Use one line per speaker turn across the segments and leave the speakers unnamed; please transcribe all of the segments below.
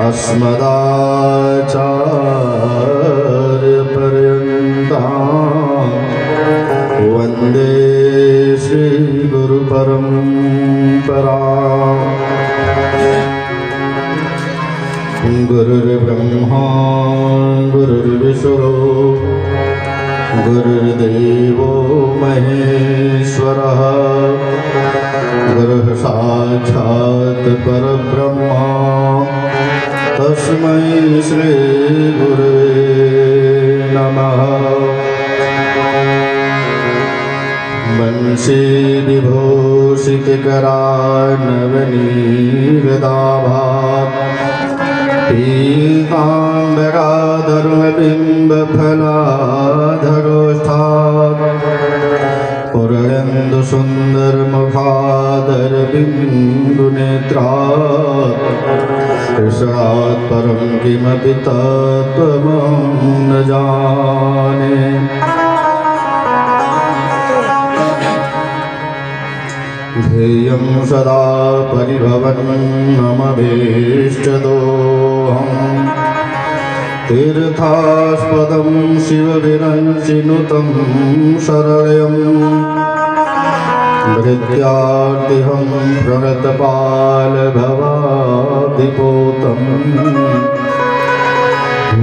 अस्मदाचार्यपर्यन्तां वन्दे श्रीगुरुपरम्पराम्। गुरुर्ब्रह्मा गुरुर्विष्णु गुरुर्देवो महेश्वरः गुरुः साक्षात् परब्रह्मा तस्मै श्री गुरुवे नमः। वंशी विभूषितकरार्णवनीरदाभात् पीताम्बराधर्मबिम्बफलाधरोष्ठात् पुरन्दुसुन्दरमुखादरबिन्दुनेत्रात् कृष्णात् परं किमपि तत्त्वमहं न जाने। ध्येयं सदा परिभवन्नमभीष्टदोहम् तीर्थास्पदं शिवविरञ्चिनुतं शरण्यं भृत्यार्तिहं प्रणतपालभवाब्धिपोतं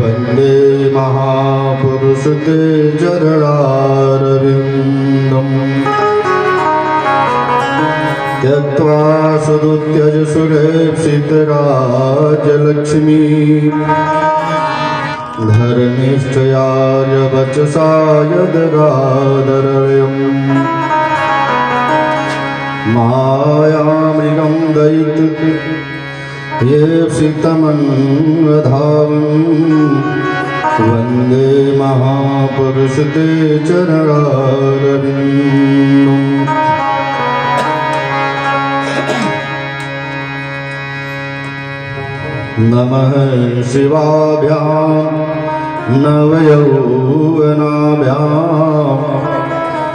वन्दे महापुरुषते चरणारविन्दम्। त्यक्त्वा सुदुत्यज सुरेप्सितराजलक्ष्मी धर्मिष्ठयार्यवचसा यदगादरयम् मायामृगं दयितयेप्सितमन्वधावन् वन्दे महापुरुषते चरणारविन्दम्। नमः शिवाभ्यां नवयौवनाभ्यां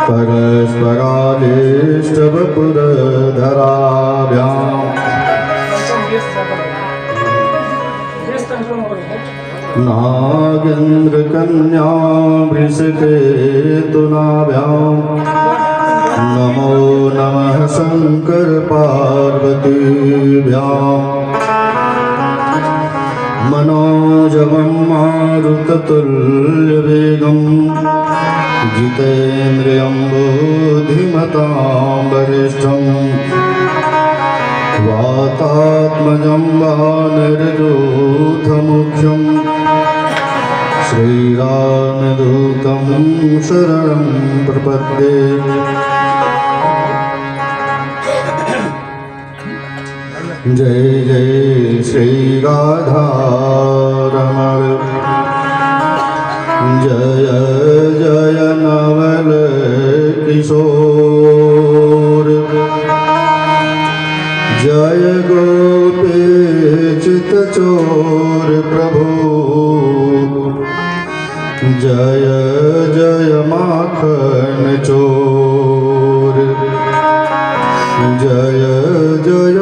परस्परादिष्टवपुरधराभ्यां नागेन्द्रकन्या वृषकेतुनाभ्यां नमो नमः शङ्कर पार्वतीभ्यां मनोजवं मारुततुल्यवेगं जितेन्द्रियं बुद्धिमतां वरिष्ठं वातात्मजं वानरयूथमुख्यं श्रीरामदूतं शरणं प्रपद्ये। जय जय श्री राधारमण जय जय नवल किशोर जय गोपीचित चोर प्रभु जय जय माखन चोर जय जय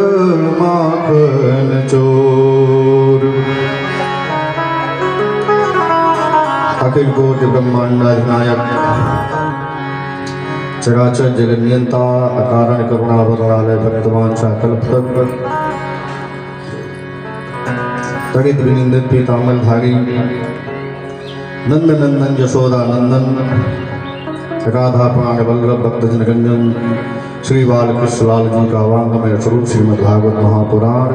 माखन चोर। अखिल कोटि ब्रह्मांडाधिनायक चराचर जगन्नियंता अकारण करुणा वरणालय वर्तमान कल्पतत्व तड़ित विनिंदित पीतांबरधारी नंदन नंदन यशोदा नंदन राधा प्राण वल्लभ भक्तजन रंजन श्री बालकृष्ण लाल जी का वांगमय स्वरूप श्रीमद्भागवत महापुराण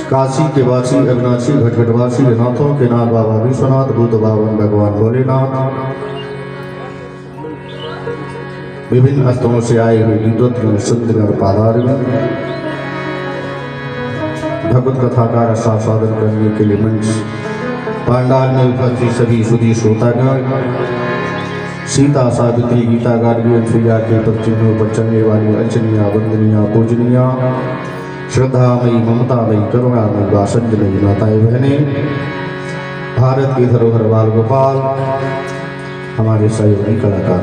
काशी के वासी अविनाशी घटघटवासी नाथों के नाथ बाबा विश्वनाथ भूत बावन भगवान भोलेनाथ विभिन्न स्थलों से आए हुए विद्वत्गण संतगण पादारगण भगवत कथा का रसास्वादन करने के लिए मंच पांडाल में उपस्थित सभी सुधी श्रोतागण सीता सावित्री गीता गार्गी अनुसुईया के पदचिन्हों पर चलने वाली अर्चनिया वंदनिया पूजनिया श्रद्धामयी ममतामयी करुणामयी वासंजनयी माताएं बहनें भारत की धरोहर बाल गोपाल हमारे सहयोगी कलाकार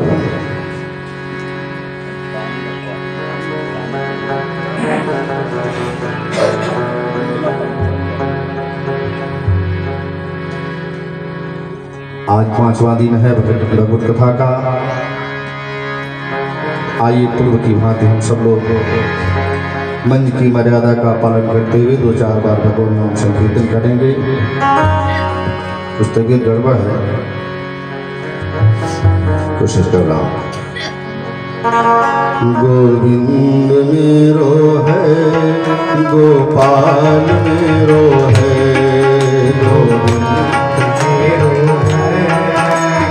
आज 5वां दिन है भगवत कथा का। आइए पूर्व की भांति हम सब लोग मंच की मर्यादा का पालन करते हुए 2-4 बार भगवान नाम संकीर्तन करेंगे। कुछ तबीयत गड़बड़ है, कोशिश कर रहा हूँ। गोविंद मेरो है, गोपाल मेरो है, गोविंद मेरो है,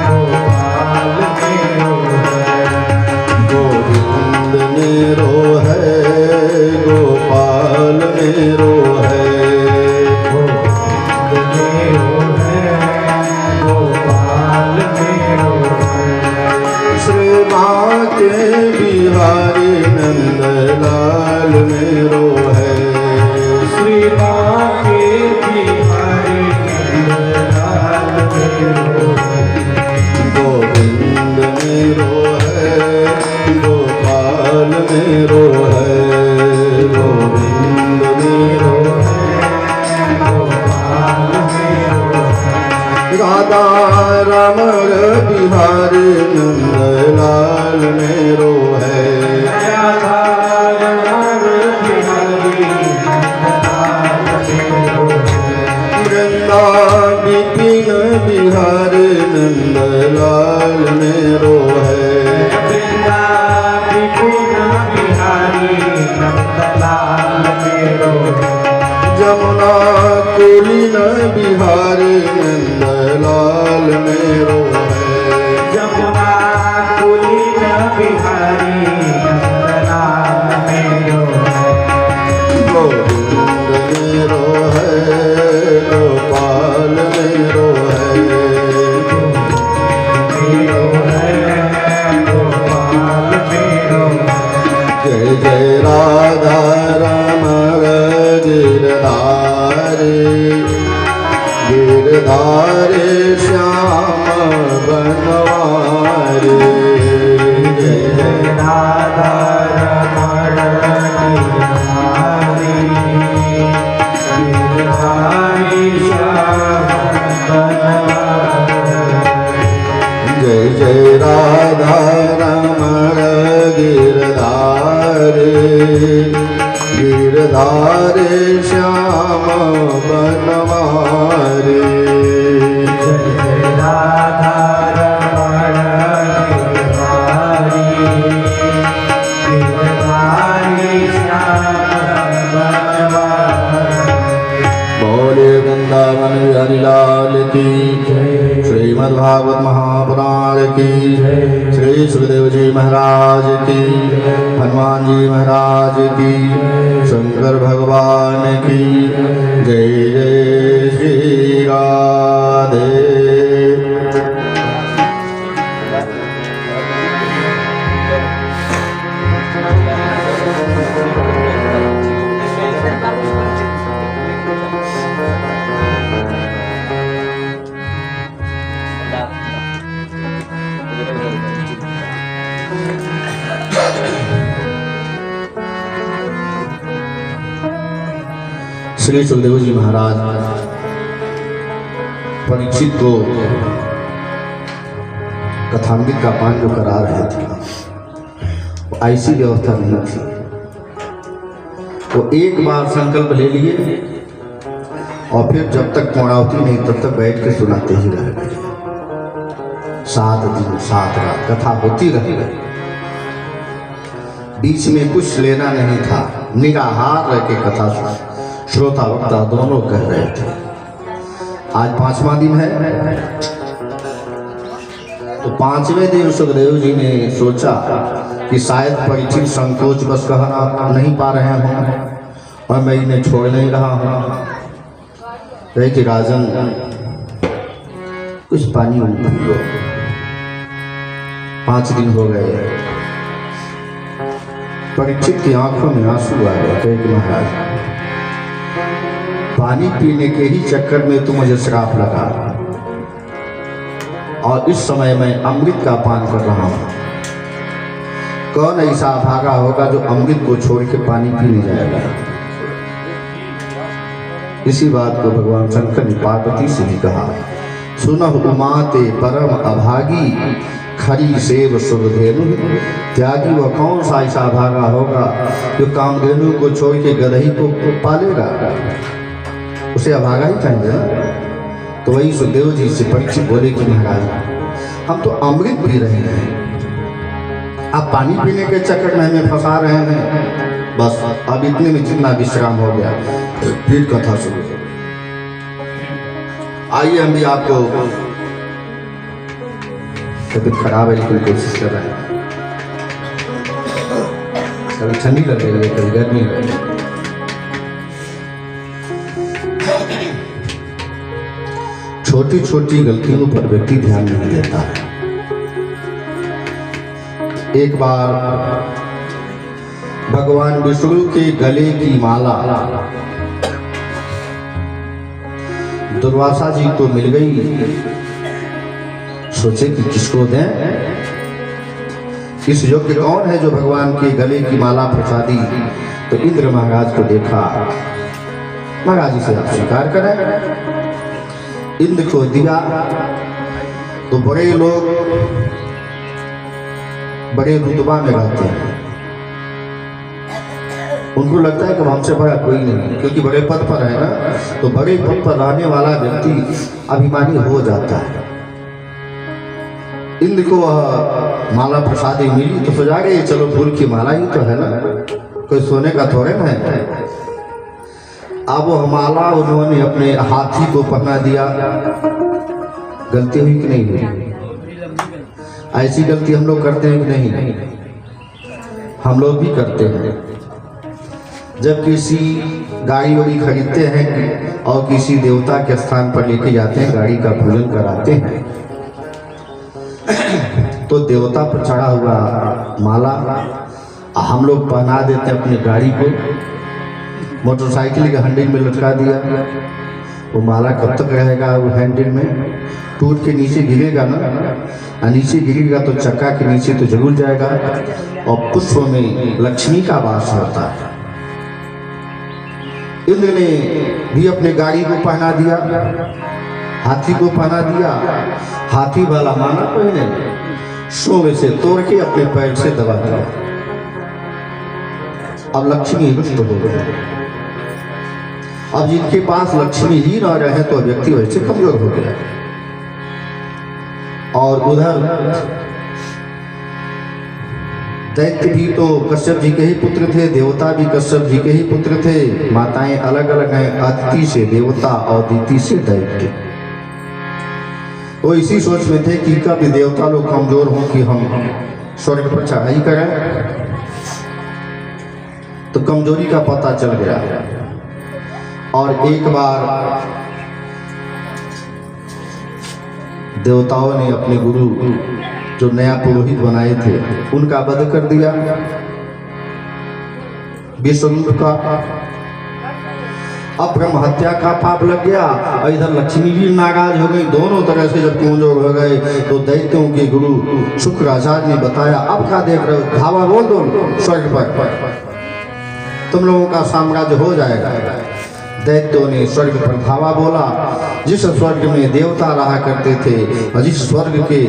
गोपाल मेरो है, गोविंद मेरो है, गोपाल मेरो है, गोविंद मेरो है, गोपाल मेरो है। श्री माँ के बिहारी नंदलाल मेरो है, श्री माँ के बिहारी नंदलाल मेरो है, गोविंद मेरो है, गोपाल मेरो है, गोविंद मेरो है, गोपाल मेरो है। राधा रमण बिहारी नंदलाल मेरो है, राधा रमण बिहारी नंदलाल मेरो है, वृंदा विपिन बिहारी नंदलाल मेरो है, वृंदा विपिन बिहारी नंदलाल मेरो है, जमुना कुलीन बिहारी नंदलाल मेरो है, जमुना कुलीन बिहारी नंदलाल मेरो है, गोविंद मेरो है, गोपाल मेरो है, मेरो है, गोपाल मेरो है। जय जय राधा रमण गिरधारी, गिरधारी श्याम बनवारी, जय जय राधा रमण गिरधारी, गिरधारी श्याम बनवारी, जय जय राधा रमण गिरधारी, गिरधारी श्याम बनवारी, जय जय राधा रमण गिरधारी, गिरधारी श्याम बनवारी। बोले वृंदावन बिहारी लाल की जय, श्रीमद्भागवत महापुराण की जय, श्री सुखदेव जी महाराज की, हनुमान जी महाराज की, शंकर भगवान की जय। जय श्री राधे। श्री सुखदेव जी महाराज परीक्षित को कथामृत का पान जो करा रहे थे, वो ऐसी व्यवस्था नहीं थी। वो एक बार संकल्प ले लिए और फिर जब तक पूर्णावती नहीं तब तक बैठ के सुनाते ही रह गए। 7 दिन 7 रात कथा होती रह गई। बीच में कुछ लेना नहीं था, निराहार रह के कथा श्रोता वक्ता दोनों कह रहे थे। आज 5वां दिन है, तो 5वें दिन सुखदेव जी ने सोचा कि शायद परीक्षित संकोच बस कहना नहीं पा रहे हों और मैं इन्हें छोड़ नहीं रहा हूँ। कहे कि राजन कुछ पानी पियो। 5 दिन हो गए। परीक्षित की आंखों में आंसू आ गए। कहे कि महाराज पानी पीने के ही चक्कर में तुम मुझे श्राप लगा और इस समय मैं अमृत का पान कर रहा हूं। कौन ऐसा भागा होगा जो अमृत को छोड़ के पानी पीने जाएगा। इसी बात को भगवान शंकर ने पार्वती से भी कहा सुनह उमाते परम अभागी, खरी सेव सुरधेनु। त्यागी वह कौन सा ऐसा अभागा होगा जो कामधेनु को छोड़ के गदही को पालेगा? उसे अभागा ही कहेंगे। तो वही सुखदेव जी से परीक्षित बोले कि महाराज हम तो अमृत पी रहे हैं, आप पानी पीने के चक्कर में हमें फंसा रहे हैं। बस अब इतने में जितना विश्राम हो गया फिर कथा शुरू। आइए हम भी आपको, तबीयत खराब है लेकिन कोशिश कर रहे हैं। कभी ठंडी लग रही है, कभी गर्मी लग रही है। छोटी छोटी गलतियों पर व्यक्ति ध्यान नहीं देता है। एक बार भगवान विष्णु के गले की माला दुर्वासा जी को मिल गई। सोचे कि किसको दें, इस योग्य कौन है जो भगवान के गले की माला प्रसादी। तो इंद्र महाराज को देखा, महाराज इसे आप स्वीकार करें। इंद्र को दिया तो बड़े लोग बड़े रुतबा में रहते हैं, उनको लगता है कि हमसे बड़ा कोई नहीं, क्योंकि बड़े पद पर है ना। तो बड़े पद पर रहने वाला व्यक्ति अभिमानी हो जाता है। इंद्र को माला प्रसादी मिली तो सोचा गए चलो फूल की माला ही तो है ना, कोई सोने का थोड़े ना है। अब वो माला उन्होंने अपने हाथी को पहना दिया। गलती हुई कि नहीं हुई? ऐसी गलती हम लोग करते हैं कि नहीं? हम लोग भी करते हैं। जब किसी गाड़ी वाड़ी खरीदते हैं और किसी देवता के स्थान पर लेके जाते हैं, गाड़ी का पूजन कराते हैं, तो देवता पर चढ़ा हुआ माला हम लोग पहना देते हैं अपनी गाड़ी को। मोटरसाइकिल के हैंडल में लटका दिया, वो माला कब तक रहेगा? वो हैंडल में टूट के नीचे गिरेगा ना, और नीचे गिरेगा तो चक्का के नीचे तो जरूर जाएगा। और पुष्प में लक्ष्मी का वास होता है। इंद्र ने भी अपने गाड़ी को पहना दिया, हाथी को पहना दिया। हाथी वाला माला पहने सोने से तोड़ के अपने पैर से दबा दिया। अब लक्ष्मी रुष्ट हो गई। अब जिनके पास लक्ष्मी ही न रहे तो व्यक्ति वैसे कमजोर हो गया। और उधर दैत्य भी तो कश्यप जी के ही पुत्र थे, देवता भी कश्यप जी के ही पुत्र थे। माताएं अलग अलग हैं, अदिति से देवता और दिति से दैत्य। वो इसी सोच में थे कि कभी देवता लोग कमजोर हों कि हम स्वर्ग पर चढ़ाई करें। तो कमजोरी का पता चल गया। और एक बार देवताओं ने अपने गुरु जो नया पुरोहित बनाए थे उनका वध कर दिया, विष्णु का। अब ब्रह्म हत्या का पाप लग गया और इधर लक्ष्मी भी नाराज हो गई। दोनों तरह से जब कमजोर हो गए तो दैत्यों के गुरु शुक्राचार्य ने बताया, अब क्या देख रहे हो, धावा बोल दो स्वर्ग पर, तुम लोगों का साम्राज्य हो जाएगा। दैत्यों ने स्वर्ग पर धावा बोला। जिस स्वर्ग में देवता रहा करते थे और जिस स्वर्ग के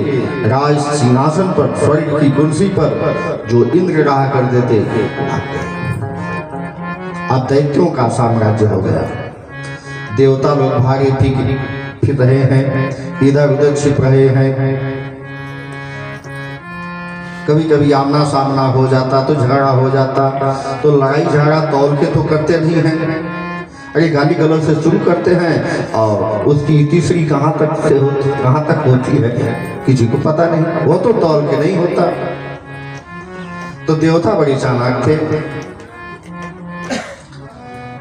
राज सिंहासन पर, स्वर्ग की कुर्सी पर जो इंद्र रहा करते थे, अब दैत्यों का साम्राज्य हो गया। देवता लोग भागे फिर रहे हैं, इधर उधर छिप रहे हैं। कभी कभी आमना सामना हो जाता तो झगड़ा हो जाता, तो लड़ाई झगड़ा तौल के तो करते नहीं हैं। अरे गाली गलौज से शुरू करते हैं और उसकी तीसरी कहाँ तक होती है किसी को पता नहीं, वो तो तौल के नहीं होता। तो देवता बड़े चालाक थे,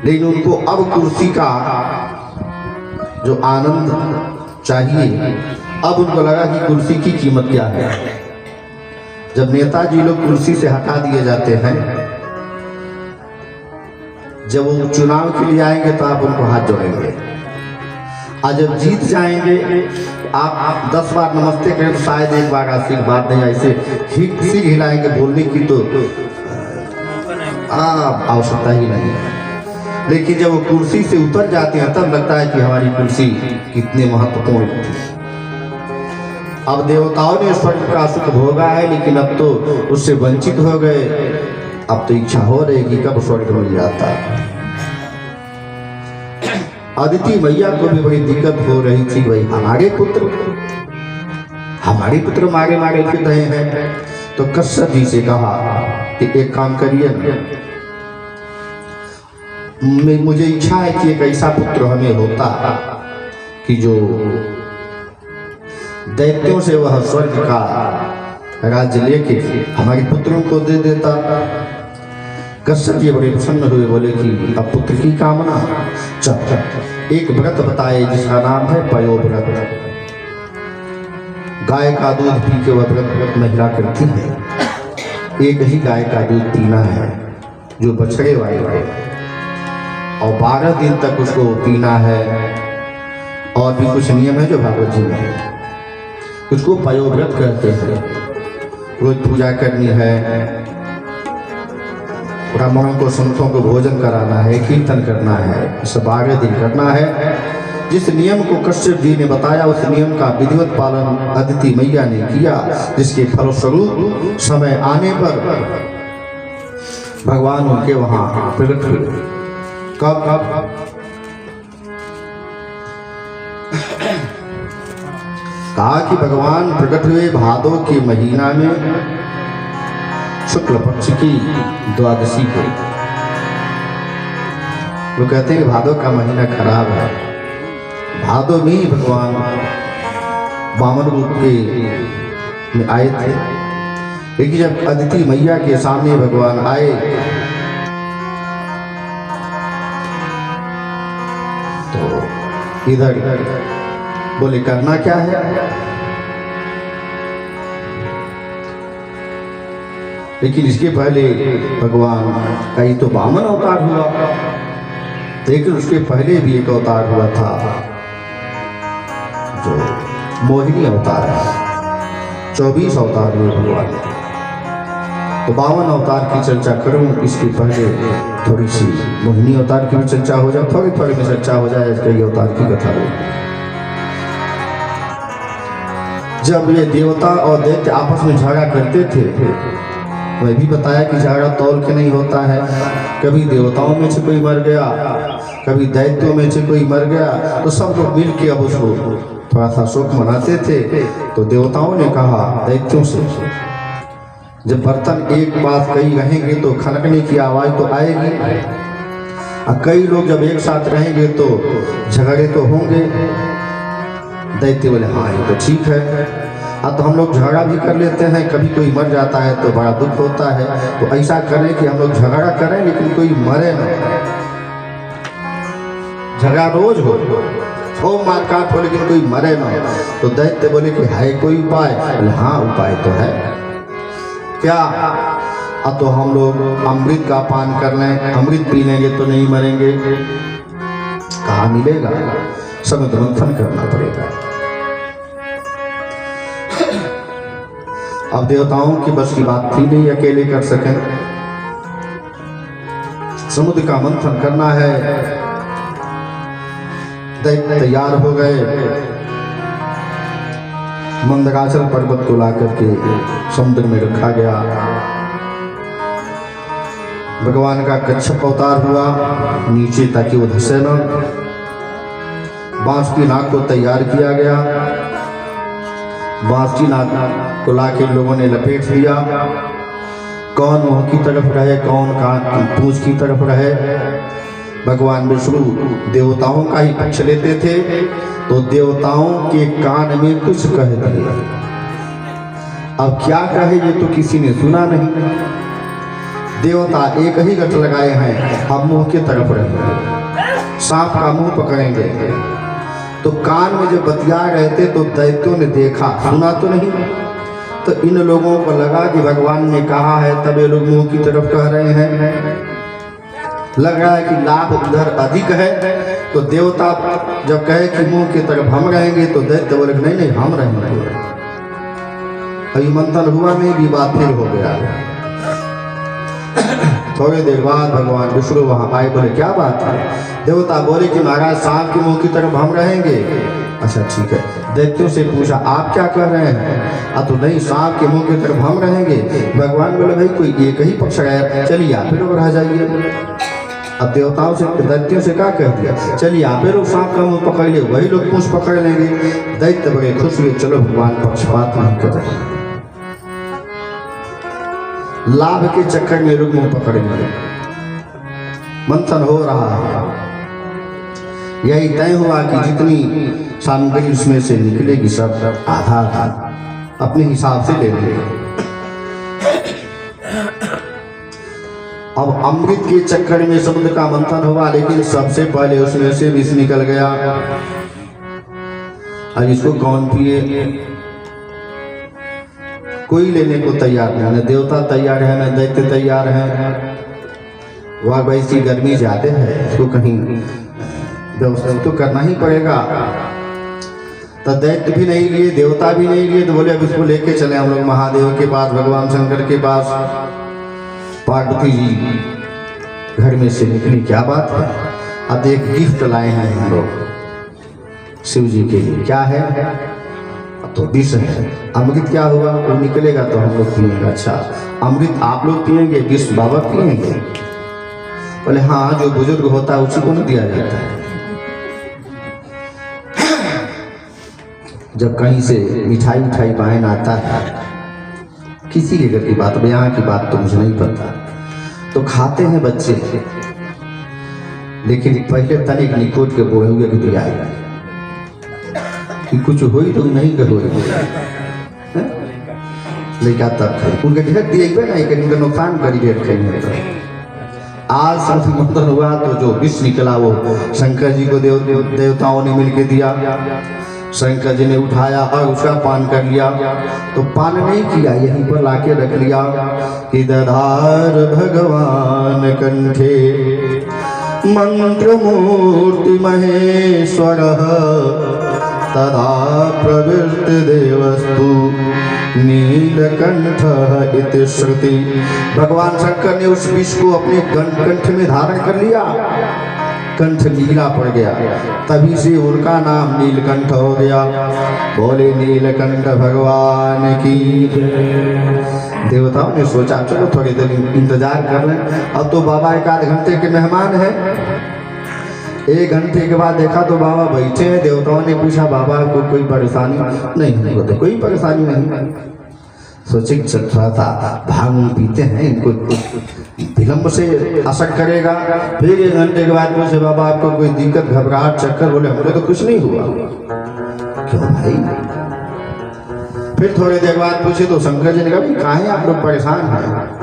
लेकिन उनको अब कुर्सी का जो आनंद चाहिए, अब उनको लगा कि कुर्सी की कीमत क्या है। जब नेताजी लोग कुर्सी से हटा दिए जाते हैं, जब वो चुनाव के लिए आएंगे तो आप उनको हाथ जोड़ेंगे, और जब जीत जाएंगे आप 10 बार नमस्ते करें तो शायद एक बार आशीर्वाद नहीं, ऐसे सिर हिलाएंगे, बोलने की तो आवश्यकता ही नहीं है। लेकिन जब वो कुर्सी से उतर जाते हैं तब लगता है कि हमारी कुर्सी कितने महत्वपूर्ण थी। अब देवताओं ने स्वर्ग का सुख भोगा है, लेकिन अब तो उससे वंचित हो गए। अब तो इच्छा हो रही कि कब स्वर्ग मिल जाता। अदिति मैया को भी बड़ी दिक्कत हो रही थी, भाई हमारे पुत्र मारे मारे फिर रहे हैं। तो कश्यप जी से कहा कि एक काम करिए, मुझे इच्छा है कि एक ऐसा पुत्र हमें होता कि जो दैत्यों से वह स्वर्ग का राज्य लेके हमारे पुत्रों को दे देता। कश्यप जी बड़े प्रसन्न हुए, बोले कि अब पुत्र की कामना, चल एक व्रत बताए जिसका नाम है पयोव्रत। गाय का दूध पी के वह व्रत महिला करती है। एक ही गाय का दूध पीना है जो बछड़े वाले, और 12 दिन तक उसको पीना है। और भी कुछ नियम है जो भागवत जी में है, उसको पयोव्रत कहते हैं। रोज पूजा करनी है, ब्राह्मणों को संतों को भोजन कराना है, कीर्तन करना है, इसे 12 दिन करना है। जिस नियम को कश्यप जी ने बताया उस नियम का विधिवत पालन अदिति मैया ने किया, जिसके फलस्वरूप समय आने पर भगवान उनके वहां प्रकट हुए। कब कहा कि भगवान प्रकट हुए भादो के महीना में शुक्ल पक्ष की द्वादशी को। वो कहते हैं कि भादो का महीना खराब है। भादो में ही भगवान वामन रूप के में आए थे, लेकिन जब अदिति मैया के सामने भगवान आए तो इधर बोले करना क्या है। लेकिन इसके पहले भगवान का ही तो वामन अवतार हुआ, लेकिन उसके पहले भी एक अवतार हुआ था जो मोहिनी अवतार है। 24 अवतार हुए भगवान। तो 52 अवतार की चर्चा करूं, इसके पहले थोड़ी सी मोहिनी अवतार की भी चर्चा हो जाए, थोड़ी थोड़ी में चर्चा हो जाए कई अवतार की कथा हो। जब ये देवता और दैत्य आपस में झगड़ा करते थे, वह भी बताया कि झगड़ा तौल के नहीं होता है। कभी देवताओं में से कोई मर गया, कभी दैत्यों में से कोई मर गया, तो सब लोग मिल के अब उसको थोड़ा सा शोक मनाते थे। तो देवताओं ने कहा दैत्यों से, जब बर्तन एक पास कई रहेंगे तो खनकने की आवाज तो आएगी, और कई लोग जब एक साथ रहेंगे तो झगड़े तो होंगे। दैत्य बोले हाँ ये तो ठीक है, अब तो हम लोग झगड़ा भी कर लेते हैं, कभी कोई मर जाता है तो बड़ा दुख होता है, तो ऐसा करें कि हम लोग झगड़ा करें लेकिन कोई मरे न, झगड़ा रोज हो मारकाट हो लेकिन कोई मरे न। तो दैत्य बोले कि है कोई उपाय? बोले हाँ उपाय तो है। क्या? अब तो हम लोग अमृत का पान कर लें, अमृत पी लेंगे तो नहीं मरेंगे। कहाँ मिलेगा? समुद्र मंथन करना पड़ेगा। अब देवताओं की बस की बात थी नहीं अकेले कर सकें, समुद्र का मंथन करना है। दैत्य तैयार हो गए, मंदराचल पर्वत को लाकर के समुद्र में रखा गया। भगवान का कच्छप अवतार हुआ नीचे ताकि वो धसे न। बांस की नाक को तैयार किया गया, बांस की नाक को लाके लोगों ने लपेट लिया। कौन मुंह की तरफ रहे, कौन कान की पूंछ की तरफ रहे। भगवान विष्णु देवताओं का ही पक्ष लेते थे, तो देवताओं के कान में कुछ कह दिया। अब क्या कहे ये तो किसी ने सुना नहीं। देवता एक ही गठ लगाए हैं, अब मुंह की तरफ रहेंगे, सांप का मुंह पकड़ेंगे। तो कान में जब बतिया रहे थे तो दैत्यों ने देखा, सुना तो नहीं। तो इन लोगों को लगा कि भगवान ने कहा है तब ये लोग मुंह की तरफ कह रहे हैं। लग रहा है कि लाभ उधर अधिक है। तो देवता जब कहे कि मुंह की तरफ हम रहेंगे तो दैत्य बोले नहीं नहीं हम रहेंगे। अभी मंथन हुआ नहीं भी बात फिर हो गया। थोड़ी देर बाद भगवान विष्णु वहां आए, बोले क्या बात है? देवता बोले कि महाराज सांप के मुंह की तरफ हम रहेंगे। अच्छा ठीक है। दैत्यों से पूछा आप क्या कह रहे हैं? तो नहीं, सांप के मुंह की तरफ हम रहेंगे। भगवान बोले भाई कोई एक ही पक्ष है, चलिए आप लोग रह जाइए। अब देवताओं से दैत्यों से क्या कह दिया, चलिए आप लोग सांप का मुंह पकड़ ले, वही लोग पूंछ पकड़ लेंगे। दैत्य बड़े खुश हुए, चलो भगवान पक्षपात नहीं कर रहे, लाभ के चक्कर में लोग मुंह पकड़ लिए। मंथन हो रहा है, यही तय हुआ कि जितनी सामग्री उसमें से निकलेगी सब आधा आधा अपने हिसाब से ले लेंगे। अब अमृत के चक्कर में समुद्र का मंथन हुआ, लेकिन सबसे पहले उसमें से विष निकल गया। अब इसको कौन पिए? कोई लेने को तैयार नहीं, न देवता तैयार है न दैत्य तैयार है। वह वैसी गर्मी ज्यादा है, इसको कहीं व्यवस्था तो करना ही पड़ेगा। तो दैत्य भी नहीं लिए, देवता भी नहीं लिए, तो बोले अब इसको लेके चले हम लोग महादेव के पास, भगवान शंकर के पास। पार्वती जी घर में से निकली, क्या बात है, अब एक गिफ्ट लाए हैं हम लोग शिव जी के लिए। क्या है? तो विष है। अमृत क्या हुआ, वो निकलेगा तो हम लोग पिएंगे। अच्छा, अमृत आप लोग पिएंगे, विष बाबा पिएंगे? बोले हाँ, जो बुजुर्ग होता है उसी को नहीं दिया जाता है। जब कहीं से मिठाई मिठाई पान आता है, किसी के घर की बात, यहाँ की बात तो मुझे नहीं पता, तो खाते हैं बच्चे, लेकिन पहले तनिक निकोट के बोले हुए दिया कि कुछ हो ही तो नहीं करो, लेकिन तब उनके ढेर दिए ना, एक उनका नुकसान करी ढेर कहीं। तो आज सब मंथन हुआ तो जो विष निकला वो शंकर जी को देवताओं ने मिलके दिया। शंकर जी ने उठाया और उसका पान कर लिया। तो पान नहीं किया, यहीं पर लाके रख लिया कि दधार भगवान कंठे मंत्र मूर्ति महेश्वर तदा प्रवृत्त देवस्तु नीलकंठ इति श्रुति। भगवान शंकर ने उस विष को अपने कंठ में धारण कर लिया, कंठ नीला पड़ गया, तभी से उनका नाम नीलकंठ हो गया। बोले नीलकंठ भगवान की। देवताओं ने सोचा चलो थोड़ी देर इंतजार कर लें, अब तो बाबा एक आध घंटे के मेहमान हैं। 1 घंटे के बाद देखा तो बाबा बैठे हैं। देवताओं ने पूछा बाबा को कोई परेशानी? नहीं, हमको तो कोई परेशानी नहीं। सोचे थोड़ा सा भांग पीते हैं, इनको विलम्ब से असर करेगा। फिर 1 घंटे के बाद पूछे बाबा आपको कोई दिक्कत, घबराहट, चक्कर? बोले हमको तो कुछ नहीं हुआ। क्यों भाई? फिर थोड़ी देर बाद पूछे तो शंकर जी ने कहा काहे आप लोग परेशान हैं?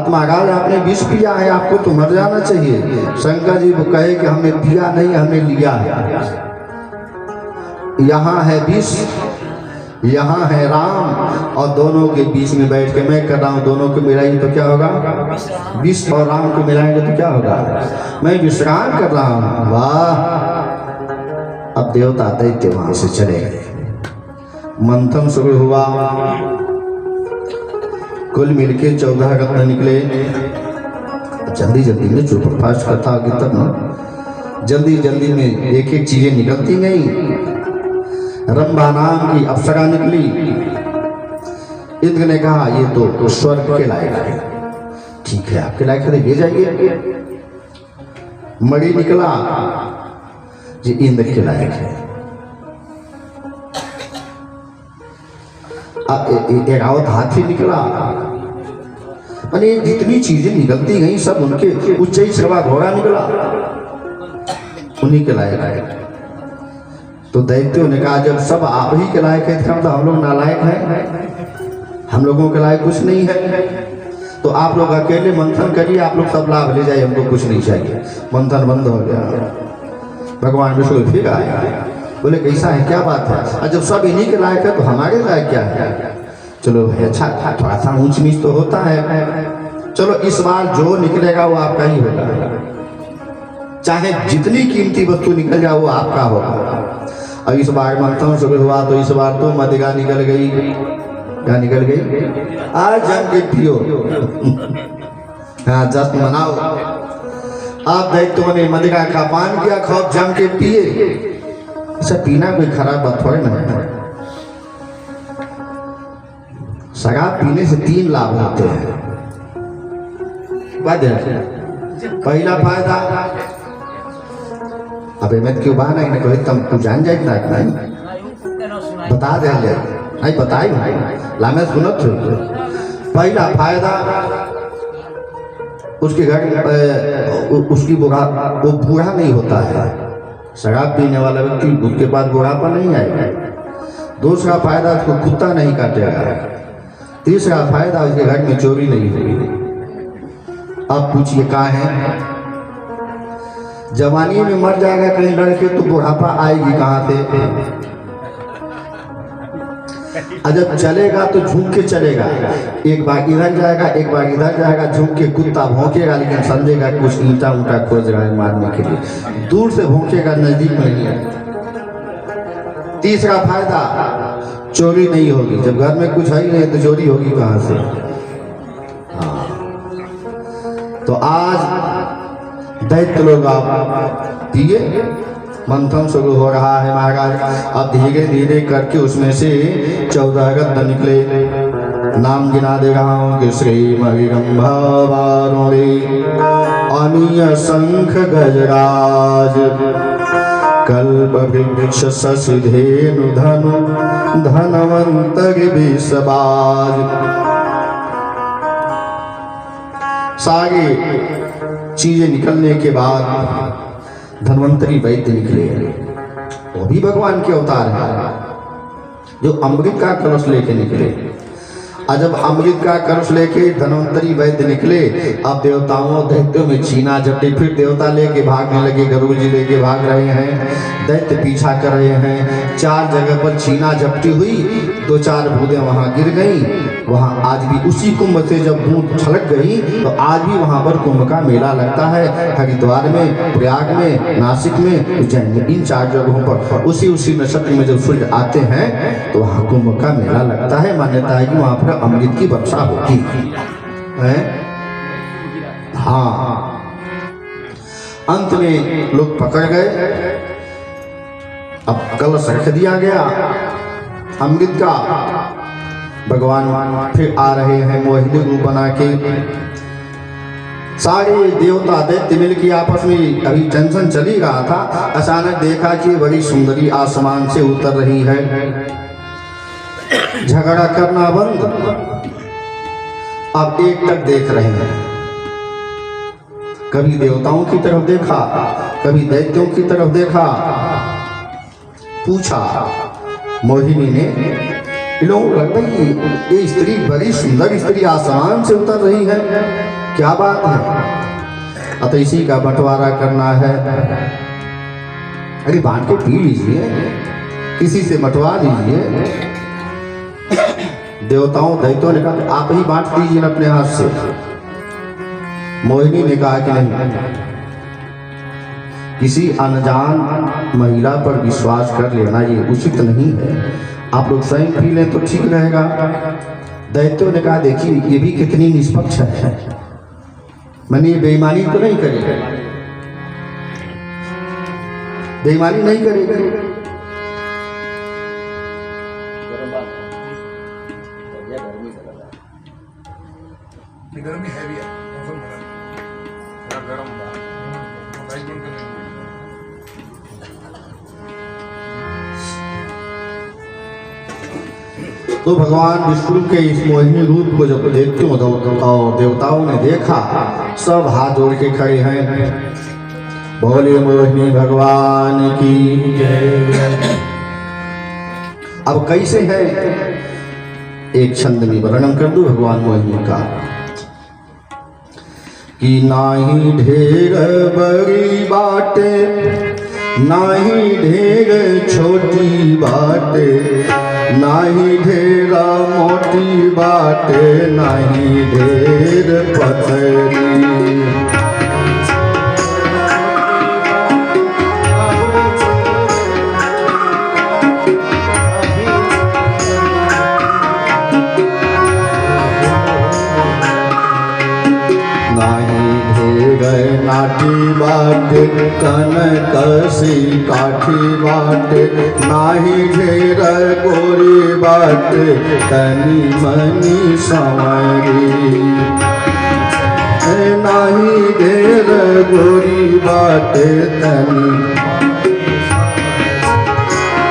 महाराज आपने विष पिया है, आपको तो मर जाना चाहिए। शंकर जी वो कहे कि हमने पिया नहीं, हमने लिया है। यहाँ है विष, यहाँ है राम, और दोनों के बीच में बैठ के मैं कर रहा हूँ, दोनों को मिलाएंगे तो क्या होगा? विष और राम को मिलाएंगे तो क्या होगा? मैं विश्राम कर रहा हूँ। वाह! अब देवता दैत्य वहां से चले गए। मंथन शुरू हुआ, कुल मिलके 14 रत्न निकले। जल्दी जल्दी में जो फास्ट करता आगे तब ना, जल्दी जल्दी में एक एक चीजें निकलती गई। रंभा नाम की अप्सरा निकली। इंद्र ने कहा ये तो स्वर्ग के लायक है। ठीक है, आपके लायक है, ले जाइए। मणि निकला, ये इंद्र के लायक है। एरावत हाथी निकला। मैंने जितनी चीजें निकलती गई सब उनके। उच्च छवा घोड़ा निकला, उन्हीं के लायक है। तो दैत्यों ने कहा जब सब आप ही के लायक है तो हम लोग नालायक हैं, हम लोगों के लायक कुछ नहीं है। तो आप लोग अकेले मंथन करिए, आप लोग सब लाभ ले जाइए, हमको कुछ नहीं चाहिए। मंथन बंद हो गया। भगवान विष्णु फिर आया, बोले कैसा है, क्या बात है? जब सब इन्हीं के लायक है तो हमारे लायक क्या है? चलो भाई अच्छा, थोड़ा सा ऊंच नीच तो होता है। चलो इस बार जो निकलेगा वो आपका ही होगा, चाहे जितनी कीमती वस्तु निकल जाए वो आपका होगा। और इस बार मंथन शुरू हुआ तो इस बार तो मदिरा निकल गई। क्या निकल गई? आज जम के पियो। हाँ, जश्न मनाओ। आप दैत्यों ने मदिरा का पान किया, खूब जम के पिए। अच्छा पीना कोई खराब बात थोड़ी ना है। शराब पीने से 3 लाभ होते हैं। पहला फायदा, अबे मैं क्यों बाना इन्हें कहे तुम जान जाए ना बता दे नहीं बताई लामे सुनत हो। पहला फायदा उसके घर उसकी वो बूढ़ा नहीं होता है। शराब पीने वाला व्यक्ति उसके पास बुढ़ापा नहीं आएगा। दूसरा फायदा उसको कुत्ता नहीं काटेगा। तीसरा फायदा उसके घर में चोरी नहीं होगी। अब पूछिए कहाँ है? जवानी में मर जाएगा कहीं लड़के तो बुढ़ापा आएगी कहाँ से? जब चलेगा तो झुक के चलेगा, एक बार इधर जाएगा एक बार इधर जाएगा, झुक के कुत्ता भौंकेगा लेकिन समझेगा कुछ ईंटा ऊंटा खोज रहा है मारने के लिए, दूर से भौंकेगा नजदीक में नहीं है। तीसरा फायदा चोरी नहीं होगी। जब घर में कुछ है ही नहीं तो चोरी होगी कहाँ से? हाँ, तो आज दैत्य लोग आप पिए, मंथन शुरू हो रहा है महाराज। अब धीरे धीरे करके उसमें से 14 गद्द निकले। नाम गिना दे रहा हूँ कि श्री मरिगंभावारोरे अनीय शंख गजराज कल्प वृक्ष शशिधेनु धनु धनवंत विषबाज। सारी चीजें निकलने के बाद धन्वंतरी वैद्य निकले। वो भी भगवान के अवतार है जो अमृत का कलश लेके निकले। जब अमृत का कलश लेके धन्वंतरी वैद्य निकले, अब देवताओं दैत्यों में छीना झपटी। फिर देवता लेके भागने लगे, गरुड़ जी लेके भाग रहे हैं, दैत्य पीछा कर रहे हैं। 4 जगह पर छीना झपटी हुई, 2-4 बूंदें वहां गिर गई। वहां आज भी उसी कुंभ से जब बूंद छलक गई तो आज भी वहां पर कुंभ का मेला लगता है। हरिद्वार में, प्रयाग में, नासिक में, उज्जैन में, इन 4 जगहों पर उसी नक्षत्र में जब सूर्य आते हैं तो वहां कुंभ का मेला लगता है। मान्यता है कि वहां पर अमृत की वर्षा होती है। हाँ, अंत में लोग पकड़ गए। अब कलश रख दिया गया अमृत का। भगवान फिर आ रहे हैं मोहिनी रूप बना के। सारे देवता दैत्य मिल के आपस में अभी टेंशन चली रहा था। अचानक देखा कि बड़ी सुंदरी आसमान से उतर रही है। झगड़ा करना बंद, अब एक तक देख रहे हैं। कभी देवताओं की तरफ देखा, कभी दैत्यों की तरफ देखा। पूछा मोहिनी ने, लोग लगता है ये स्त्री बड़ी सुंदर स्त्री आसमान से उतर रही है, क्या बात है? अतः इसी का बंटवारा करना है। अरे बांट के पी लीजिए, किसी से बंटवा लीजिए। देवताओं दैत्यों ने कहा आप ही बांट दीजिए अपने हाथ से। मोहिनी ने कहा कि नहीं, किसी अनजान महिला पर विश्वास कर लेना ये उचित नहीं है। आप लोग स्वयं पी लें तो ठीक रहेगा। दैत्यों ने कहा देखिए ये भी कितनी निष्पक्ष है, मैंने ये बेईमानी तो नहीं करेगा, बेईमानी नहीं करेगा।
गर्मी है भी है, मौसम थोड़ा गर्म
तो भगवान विष्णु के इस मोहिनी रूप को जब देखते हो देवताओं ने देखा, सब हाथ जोड़ के खड़े हैं, बोले मोहिनी भगवान की जय। अब कैसे है एक छंद में वर्णन कर दो भगवान मोहिनी का कि नाही ढेर बड़ी बाटे, नाही ढेर छोटी बाटे, नाही ढेरा मोटी बाटे, नाही ढेर पथरी। माटी बाटे कनकसी काठी बाटे नाही ढेर गोरी बाटे तनी मनी संवरी नाही ढेर गोरी बाटे तनी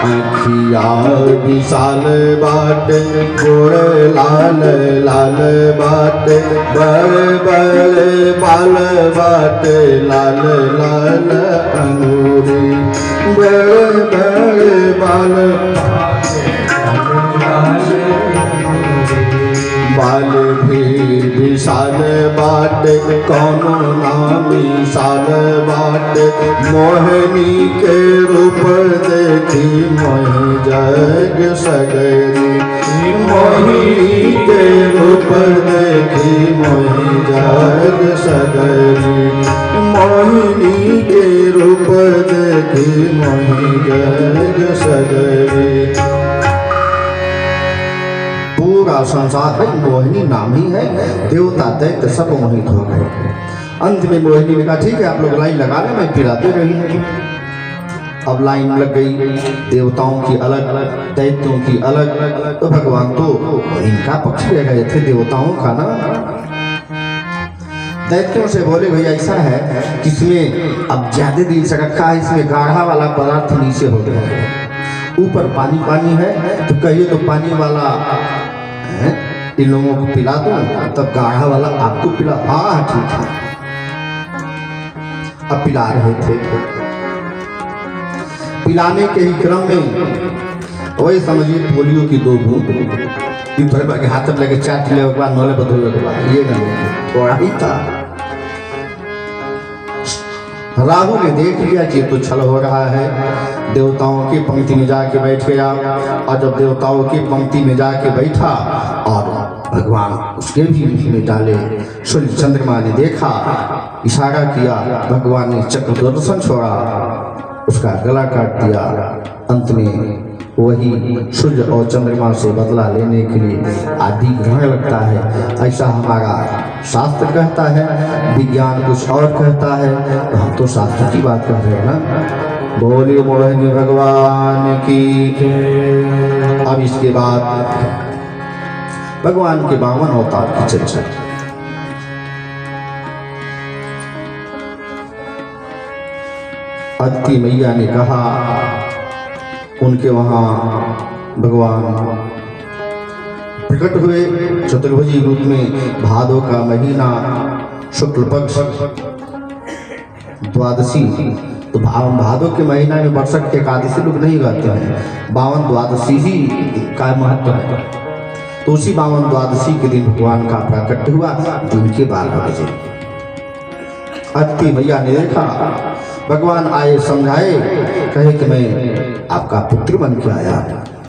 अखिया विशाल बाटे गोड़ लाल लाल बाटे बड़े बड़े बाल बाटे लाल लाल अंगूरी बड़े बड़े बाल बाल भी विशाल बाटे कौनो नामी साल बाटे मोहिनी के रूप देखी मोहि जग सगरी मोहिनी के रूप देखी मोहि जग सगरी मोहिनी के रूप देखी मोहि जग सगरी। पूरा संसार है मोहिनी नाम ही है, देवता दैत्य सब मोहित हो गए। अंत में मोहिनी ने कहा ठीक है आप लोग लाइन लगा लें, मैं पिलाते रही। अब लाइन लग गई, देवताओं की अलग दैत्यों की अलग। तो भगवान तो इनका पक्ष ले गए थे देवताओं का ना। दैत्यों से बोले भैया ऐसा है कि इसमें अब ज्यादा दिन से रखा है, इसमें गाढ़ा वाला पदार्थ नीचे हो गया है, ऊपर पानी पानी है, तो कहिए तो पानी वाला इन लोगों को पिला दो तब गाढ़ा वाला आपको पिला। हाँ ठीक है। अब पिला रहे थे, पिलाने के ही क्रम में वही समझिए पोलियो की 2 बूंद के हाथ में लगे चाट ले के बाद नौले बदलने के बाद ये थोड़ा ही था। राहु ने देख लिया कि तो छल हो रहा है, देवताओं की पंक्ति में जाके बैठ गया। और जब देवताओं की पंक्ति में जाके बैठा और भगवान उसके भी मुख में डाले, सूर्य चंद्रमा ने देखा, इशारा किया, भगवान ने चक्र दर्शन छोड़ा, उसका गला काट दिया। अंत में वही सूर्य और चंद्रमा से बदला लेने के लिए आदि ग्रहण लगता है, ऐसा हमारा शास्त्र कहता है। विज्ञान कुछ और कहता है, तो हम तो शास्त्र की बात कर रहे हैं ना। बोलिए मोहिनी भगवान की। अब इसके बाद भगवान के 52 अवतार की चर्चा। अदिति मैया ने कहा उनके वहां भगवान प्रकट हुए चतुर्भुजी रूप में। भादो का महीना शुक्ल पक्ष द्वादशी, तो भादो के महीना में वर्षक एकादशी लोग नहीं गाते हैं, 52 द्वादशी ही का महत्व है। तो उसी 52 द्वादशी के दिन भगवान का प्रकट हुआ दिन के 12 बजे। अदिति मैया ने देखा, भगवान आए, समझाए, कहे कि मैं आपका पुत्र बन के आया।